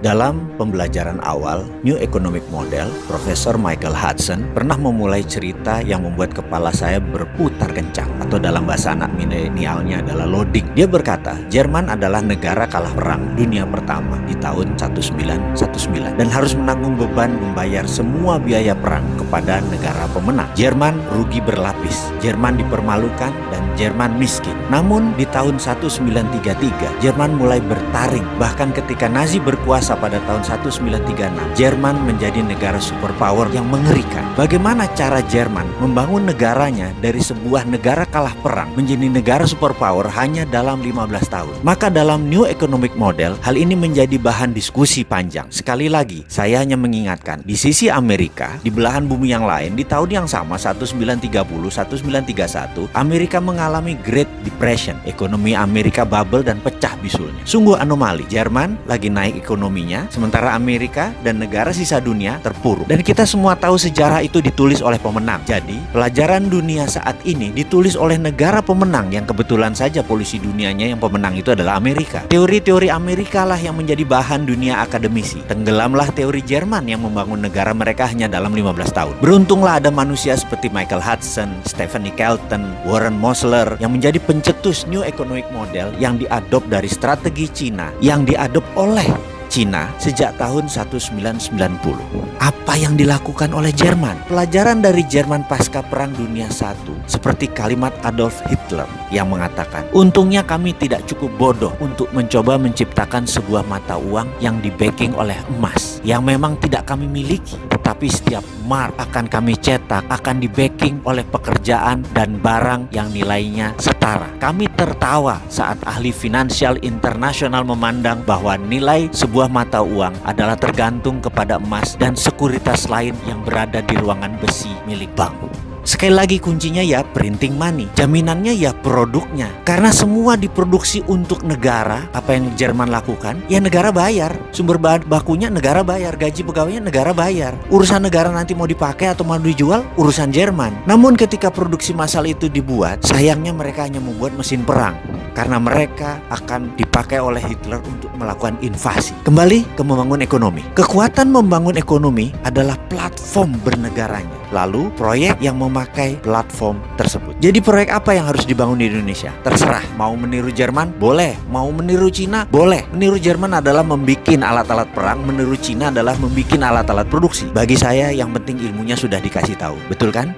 Dalam pembelajaran awal New Economic Model, Profesor Michael Hudson pernah memulai cerita yang membuat kepala saya berputar kencang, atau dalam bahasa anak milenialnya adalah loading. Dia berkata, Jerman adalah negara kalah perang dunia pertama di tahun 1919 dan harus menanggung beban membayar semua biaya perang kepada negara pemenang. Jerman rugi berlapis, Jerman dipermalukan, dan Jerman miskin. Namun di tahun 1933, Jerman mulai bertaring. Bahkan ketika Nazi berkuasa pada tahun 1936, Jerman menjadi negara superpower yang mengerikan. Bagaimana cara Jerman membangun negaranya dari sebuah negara kalah perang menjadi negara superpower hanya dalam 15 tahun? Maka dalam New Economic Model, hal ini menjadi bahan diskusi panjang. Sekali lagi, saya hanya mengingatkan, di sisi Amerika, di belahan bumi yang lain, di tahun yang sama 1930-1931, Amerika mengalami Great Depression. Ekonomi Amerika bubble dan pecah bisulnya. Sungguh anomali. Jerman lagi naik ekonominya, sementara Amerika dan negara sisa dunia terpuruk. Dan kita semua tahu sejarah itu ditulis oleh pemenang. Jadi, pelajaran dunia saat ini ditulis oleh negara pemenang yang kebetulan saja polisi dunianya yang pemenang itu adalah Amerika. Teori-teori Amerika lah yang menjadi bahan dunia akademisi. Tenggelamlah teori Jerman yang membangun negara mereka hanya dalam 15 tahun. Beruntunglah ada manusia seperti Michael Hudson, Stephanie Kelton, Warren Mosler yang menjadi pencetus New Economic Model yang diadop dari strategi Cina, yang diadop oleh Cina sejak tahun 1990. Apa yang dilakukan oleh Jerman? Pelajaran dari Jerman pasca Perang Dunia I, seperti kalimat Adolf Hitler yang mengatakan, untungnya kami tidak cukup bodoh untuk mencoba menciptakan sebuah mata uang yang di-backing oleh emas, yang memang tidak kami miliki. Tetapi setiap mark akan kami cetak akan di-backing oleh pekerjaan dan barang yang nilainya setara. Kami tertawa saat ahli finansial internasional memandang bahwa nilai sebuah mata uang adalah tergantung kepada emas dan sekuritas lain yang berada di ruangan besi milik bank. Sekali lagi kuncinya ya printing money, jaminannya ya produknya. Karena semua diproduksi untuk negara. Apa yang Jerman lakukan? Ya negara bayar. Sumber bahan bakunya negara bayar, gaji pegawainya negara bayar. Urusan negara nanti mau dipakai atau mau dijual urusan Jerman. Namun ketika produksi massal itu dibuat, sayangnya mereka hanya membuat mesin perang, karena mereka akan dipakai oleh Hitler untuk melakukan invasi. Kembali ke membangun ekonomi. Kekuatan membangun ekonomi adalah platform bernegaranya. Lalu proyek yang memakai platform tersebut. Jadi proyek apa yang harus dibangun di Indonesia? Terserah. Mau meniru Jerman? Boleh. Mau meniru Cina? Boleh. Meniru Jerman adalah membuat alat-alat perang. Meniru Cina adalah membuat alat-alat produksi. Bagi saya yang penting ilmunya sudah dikasih tahu. Betul kan?